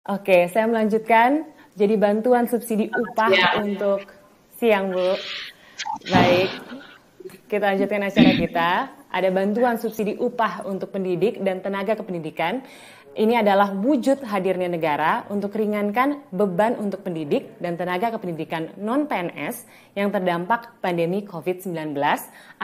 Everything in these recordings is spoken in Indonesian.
Oke, saya melanjutkan. Jadi bantuan subsidi upah untuk siang, Bu. Baik, kita lanjutkan acara kita. Ada bantuan subsidi upah untuk pendidik dan tenaga kependidikan. Ini adalah wujud hadirnya negara untuk ringankan beban untuk pendidik dan tenaga kependidikan non-PNS yang terdampak pandemi COVID-19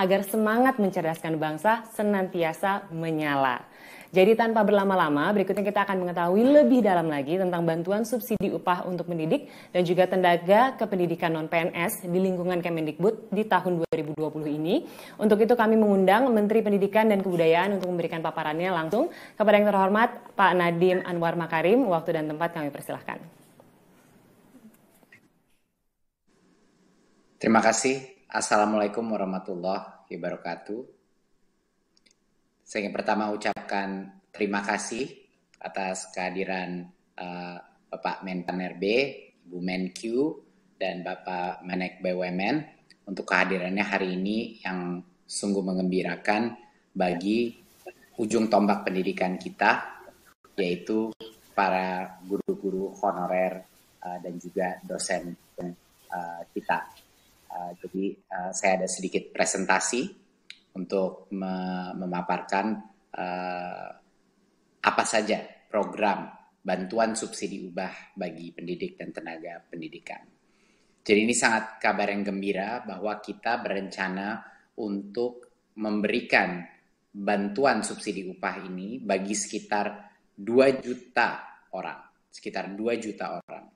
agar semangat mencerdaskan bangsa senantiasa menyala. Jadi tanpa berlama-lama, berikutnya kita akan mengetahui lebih dalam lagi tentang bantuan subsidi upah untuk pendidik dan juga tenaga kependidikan non-PNS di lingkungan Kemendikbud di tahun 2020 ini. Untuk itu kami mengundang Menteri Pendidikan dan Kebudayaan untuk memberikan paparannya langsung kepada yang terhormat Pak Nadiem Anwar Makarim. Waktu dan tempat kami persilahkan. Terima kasih. Assalamualaikum warahmatullahi wabarakatuh. Saya ingin pertama ucapkan terima kasih atas kehadiran Bapak Menpan RB, Ibu Menkyu, dan Bapak Menek BUMN untuk kehadirannya hari ini yang sungguh mengembirakan bagi ujung tombak pendidikan kita, yaitu para guru-guru honorer dan juga dosen kita. Jadi saya ada sedikit presentasi untuk memaparkan apa saja program bantuan subsidi upah bagi pendidik dan tenaga pendidikan. Jadi ini sangat kabar yang gembira bahwa kita berencana untuk memberikan bantuan subsidi upah ini bagi sekitar 2 juta orang. Sekitar 2 juta orang.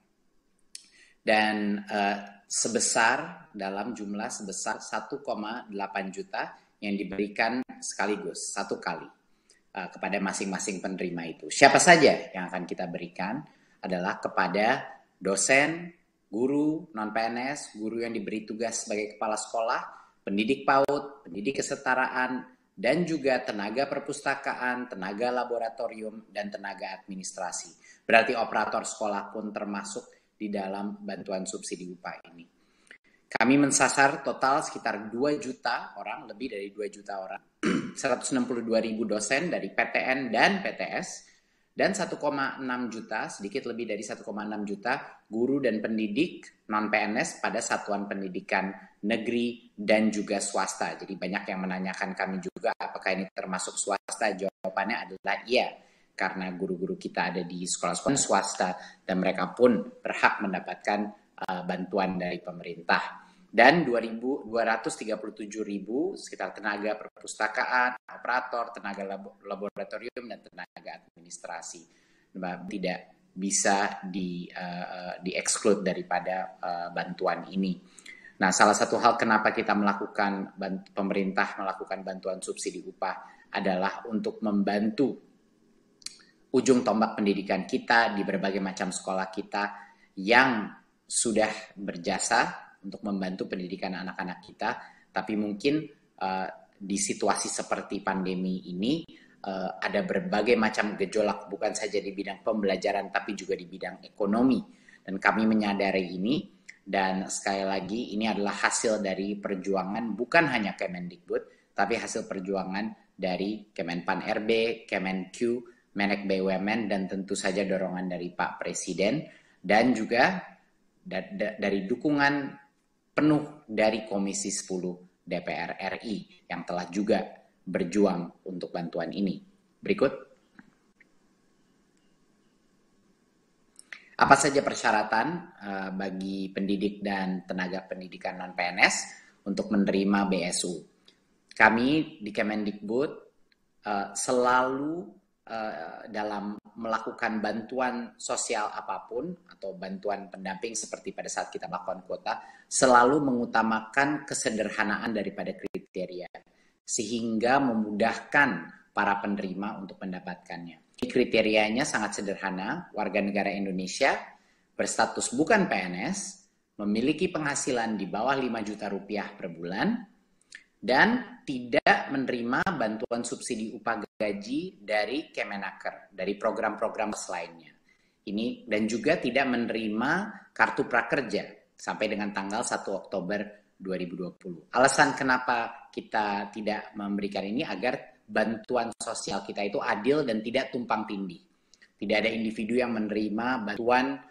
Dan dalam jumlah sebesar 1,8 juta yang diberikan sekaligus, satu kali kepada masing-masing penerima itu. Siapa saja yang akan kita berikan adalah kepada dosen, guru, non-PNS, guru yang diberi tugas sebagai kepala sekolah, pendidik PAUD, pendidik kesetaraan, dan juga tenaga perpustakaan, tenaga laboratorium, dan tenaga administrasi. Berarti operator sekolah pun termasuk di dalam bantuan subsidi upah ini. Kami mensasar total sekitar 2 juta orang, lebih dari 2 juta orang, 162.000 dosen dari PTN dan PTS, dan 1,6 juta, sedikit lebih dari 1,6 juta guru dan pendidik non-PNS pada satuan pendidikan negeri dan juga swasta. Jadi banyak yang menanyakan kami juga apakah ini termasuk swasta, jawabannya adalah iya, karena guru-guru kita ada di sekolah-sekolah swasta dan mereka pun berhak mendapatkan bantuan dari pemerintah. Dan 237.000 sekitar tenaga perpustakaan, operator, tenaga laboratorium, dan tenaga administrasi tidak bisa di-exclude daripada bantuan ini. Nah, salah satu hal kenapa kita pemerintah melakukan bantuan subsidi upah adalah untuk membantu ujung tombak pendidikan kita di berbagai macam sekolah kita yang sudah berjasa untuk membantu pendidikan anak-anak kita, tapi mungkin di situasi seperti pandemi ini ada berbagai macam gejolak, bukan saja di bidang pembelajaran tapi juga di bidang ekonomi, dan kami menyadari ini. Dan sekali lagi ini adalah hasil dari perjuangan bukan hanya Kemendikbud, tapi hasil perjuangan dari Kemenpan RB, Kemenkyu, Menek BUMN, dan tentu saja dorongan dari Pak Presiden, dan juga dari dukungan penuh dari Komisi 10 DPR RI yang telah juga berjuang untuk bantuan ini. Berikut. Apa saja persyaratan bagi pendidik dan tenaga pendidikan non-PNS untuk menerima BSU? Kami di Kemendikbud selalu dalam melakukan bantuan sosial apapun atau bantuan pendamping seperti pada saat kita melakukan kuota, selalu mengutamakan kesederhanaan daripada kriteria sehingga memudahkan para penerima untuk mendapatkannya. Kriterianya sangat sederhana: warga negara Indonesia, berstatus bukan PNS, memiliki penghasilan di bawah 5 juta rupiah per bulan, dan tidak menerima bantuan subsidi upah gaji dari Kemenaker, dari program-program lainnya. Ini dan juga tidak menerima kartu prakerja sampai dengan tanggal 1 Oktober 2020. Alasan kenapa kita tidak memberikan ini agar bantuan sosial kita itu adil dan tidak tumpang tindih. Tidak ada individu yang menerima bantuan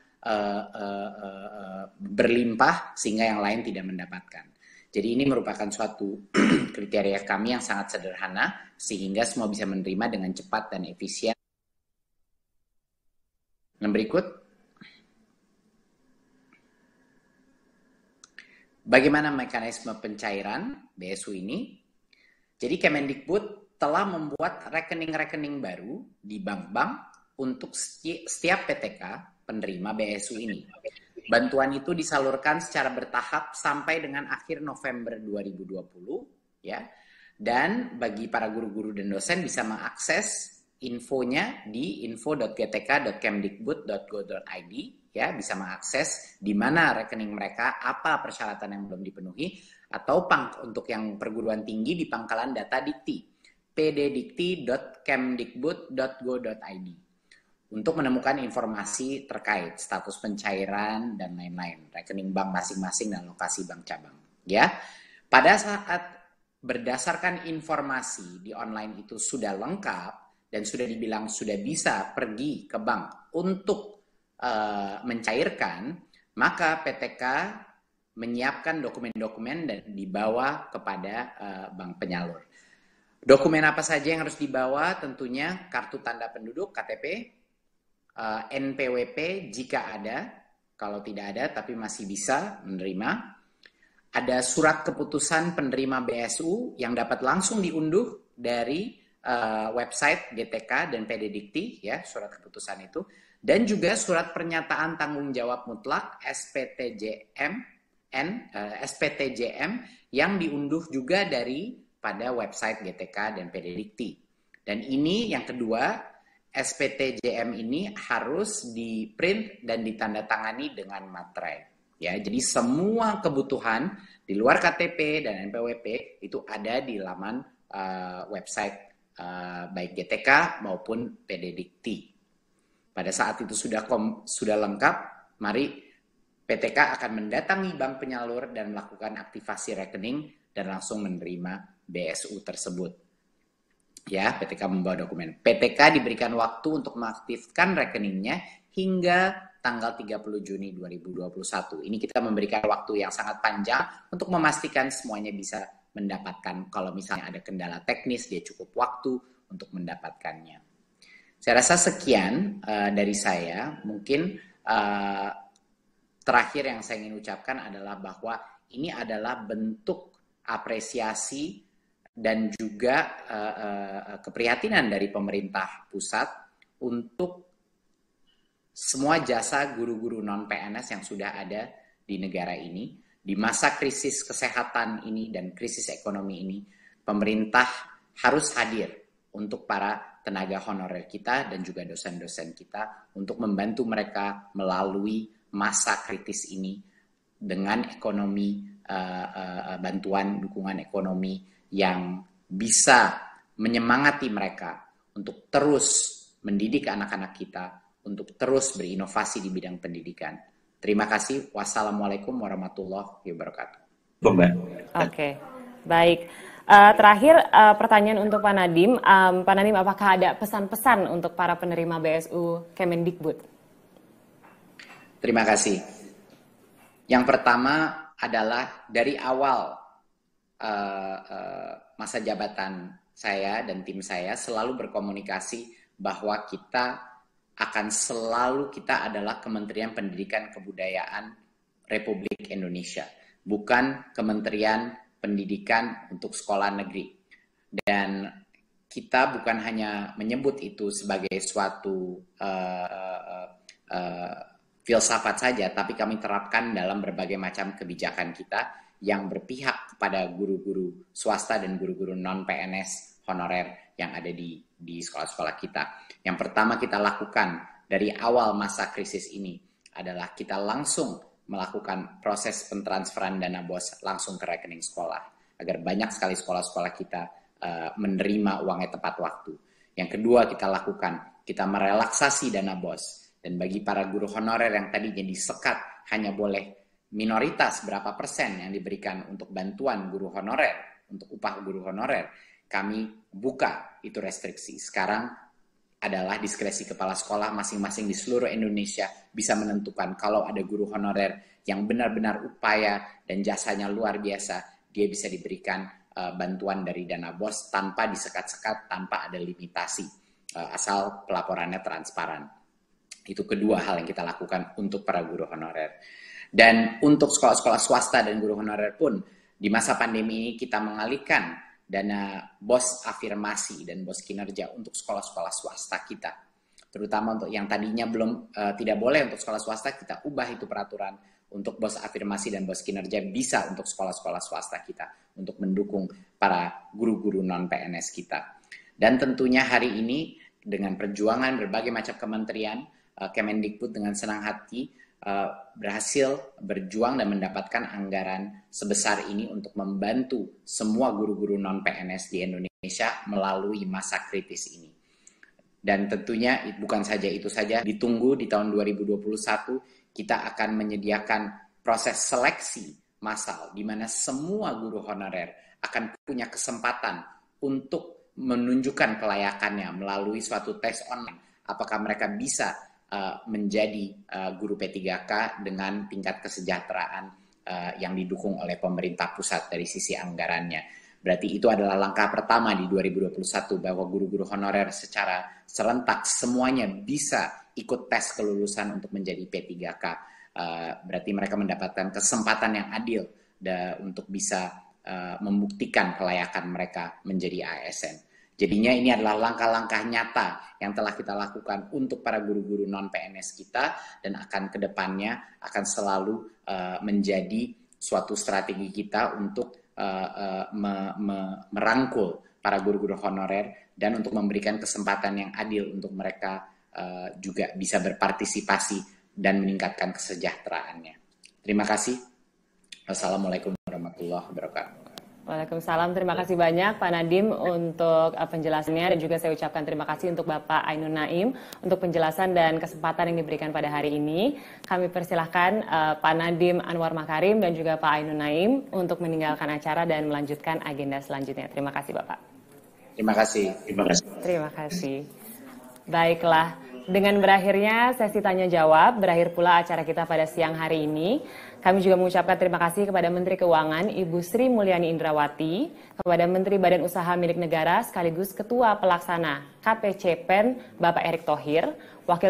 berlimpah sehingga yang lain tidak mendapatkan. Jadi ini merupakan suatu kriteria kami yang sangat sederhana sehingga semua bisa menerima dengan cepat dan efisien. Yang berikut, bagaimana mekanisme pencairan BSU ini? Jadi Kemendikbud telah membuat rekening-rekening baru di bank-bank untuk setiap PTK penerima BSU ini. Bantuan itu disalurkan secara bertahap sampai dengan akhir November 2020, ya. Dan bagi para guru-guru dan dosen bisa mengakses infonya di info.gtk.kemdikbud.go.id, ya, bisa mengakses di mana rekening mereka, apa persyaratan yang belum dipenuhi, atau untuk yang perguruan tinggi di pangkalan data Dikti, pddikti.kemdikbud.go.id, untuk menemukan informasi terkait status pencairan dan lain-lain, rekening bank masing-masing dan lokasi bank cabang. Ya, pada saat berdasarkan informasi di online itu sudah lengkap dan sudah dibilang sudah bisa pergi ke bank untuk mencairkan, maka PTK menyiapkan dokumen-dokumen dan dibawa kepada bank penyalur. Dokumen apa saja yang harus dibawa? Tentunya kartu tanda penduduk, KTP, NPWP jika ada, kalau tidak ada tapi masih bisa menerima. Ada surat keputusan penerima BSU yang dapat langsung diunduh dari website GTK dan PD Dikti, ya, surat keputusan itu. Dan juga surat pernyataan tanggung jawab mutlak SPTJM yang diunduh juga dari pada website GTK dan PD Dikti. Dan ini yang kedua, SPTJM ini harus di-print dan ditandatangani dengan materai. Ya, jadi semua kebutuhan di luar KTP dan NPWP itu ada di laman website baik GTK maupun PD Dikti. Pada saat itu sudah lengkap, mari PTK akan mendatangi bank penyalur dan melakukan aktivasi rekening dan langsung menerima BSU tersebut. Ya, PTK membawa dokumen. PTK diberikan waktu untuk mengaktifkan rekeningnya hingga tanggal 30 Juni 2021. Ini kita memberikan waktu yang sangat panjang untuk memastikan semuanya bisa mendapatkan. Kalau misalnya ada kendala teknis, dia cukup waktu untuk mendapatkannya. Saya rasa sekian dari saya. Mungkin terakhir yang saya ingin ucapkan adalah bahwa ini adalah bentuk apresiasi dan juga keprihatinan dari pemerintah pusat untuk semua jasa guru-guru non-PNS yang sudah ada di negara ini. Di masa krisis kesehatan ini dan krisis ekonomi ini, pemerintah harus hadir untuk para tenaga honorer kita dan juga dosen-dosen kita untuk membantu mereka melalui masa kritis ini dengan ekonomi, bantuan dukungan ekonomi yang bisa menyemangati mereka untuk terus mendidik anak-anak kita, untuk terus berinovasi di bidang pendidikan. Terima kasih. Wassalamualaikum warahmatullahi wabarakatuh. Oke, baik. Terakhir pertanyaan untuk Pak Nadiem. Pak Nadiem, apakah ada pesan-pesan untuk para penerima BSU Kemendikbud? Terima kasih. Yang pertama adalah dari awal masa jabatan saya dan tim saya selalu berkomunikasi bahwa kita adalah Kementerian Pendidikan Kebudayaan Republik Indonesia, bukan Kementerian Pendidikan untuk sekolah negeri. Dan kita bukan hanya menyebut itu sebagai suatu filsafat saja, tapi kami terapkan dalam berbagai macam kebijakan kita yang berpihak kepada guru-guru swasta dan guru-guru non-PNS honorer yang ada di sekolah-sekolah kita. Yang pertama kita lakukan dari awal masa krisis ini adalah kita langsung melakukan proses pentransferan dana BOS langsung ke rekening sekolah, agar banyak sekali sekolah-sekolah kita menerima uangnya tepat waktu. Yang kedua kita lakukan, kita merelaksasi dana BOS. Dan bagi para guru honorer yang tadinya disekat hanya boleh minoritas berapa persen yang diberikan untuk bantuan guru honorer, untuk upah guru honorer, kami buka itu restriksi. Sekarang adalah diskresi kepala sekolah masing-masing di seluruh Indonesia bisa menentukan kalau ada guru honorer yang benar-benar upaya dan jasanya luar biasa, dia bisa diberikan bantuan dari dana BOS tanpa disekat-sekat, tanpa ada limitasi, asal pelaporannya transparan. Itu kedua hal yang kita lakukan untuk para guru honorer. Dan untuk sekolah-sekolah swasta dan guru honorer pun, di masa pandemi ini kita mengalihkan dana BOS afirmasi dan BOS kinerja untuk sekolah-sekolah swasta kita. Terutama untuk yang tadinya belum tidak boleh untuk sekolah swasta, kita ubah itu peraturan untuk BOS afirmasi dan BOS kinerja bisa untuk sekolah-sekolah swasta kita untuk mendukung para guru-guru non-PNS kita. Dan tentunya hari ini dengan perjuangan berbagai macam kementerian, Kemendikbud dengan senang hati berhasil berjuang dan mendapatkan anggaran sebesar ini untuk membantu semua guru-guru non-PNS di Indonesia melalui masa kritis ini. Dan tentunya bukan saja itu saja, ditunggu di tahun 2021 kita akan menyediakan proses seleksi massal di mana semua guru honorer akan punya kesempatan untuk menunjukkan kelayakannya melalui suatu tes online. Apakah mereka bisa menjadi guru P3K dengan tingkat kesejahteraan yang didukung oleh pemerintah pusat dari sisi anggarannya. Berarti itu adalah langkah pertama di 2021 bahwa guru-guru honorer secara serentak semuanya bisa ikut tes kelulusan untuk menjadi P3K. Berarti mereka mendapatkan kesempatan yang adil untuk bisa membuktikan kelayakan mereka menjadi ASN. Jadinya ini adalah langkah-langkah nyata yang telah kita lakukan untuk para guru-guru non-PNS kita dan akan kedepannya akan selalu menjadi suatu strategi kita untuk merangkul para guru-guru honorer dan untuk memberikan kesempatan yang adil untuk mereka juga bisa berpartisipasi dan meningkatkan kesejahteraannya. Terima kasih. Wassalamualaikum warahmatullahi wabarakatuh. Waalaikumsalam, terima kasih banyak Pak Nadiem untuk penjelasannya dan juga saya ucapkan terima kasih untuk Bapak Ainun Naim untuk penjelasan dan kesempatan yang diberikan pada hari ini. Kami persilahkan Pak Nadiem Anwar Makarim dan juga Pak Ainun Naim untuk meninggalkan acara dan melanjutkan agenda selanjutnya. Terima kasih Bapak. Terima kasih. Terima kasih. Terima kasih. Baiklah, dengan berakhirnya sesi tanya jawab, berakhir pula acara kita pada siang hari ini. Kami juga mengucapkan terima kasih kepada Menteri Keuangan Ibu Sri Mulyani Indrawati, kepada Menteri Badan Usaha Milik Negara sekaligus Ketua Pelaksana KPCPEN Bapak Erick Thohir, Wakil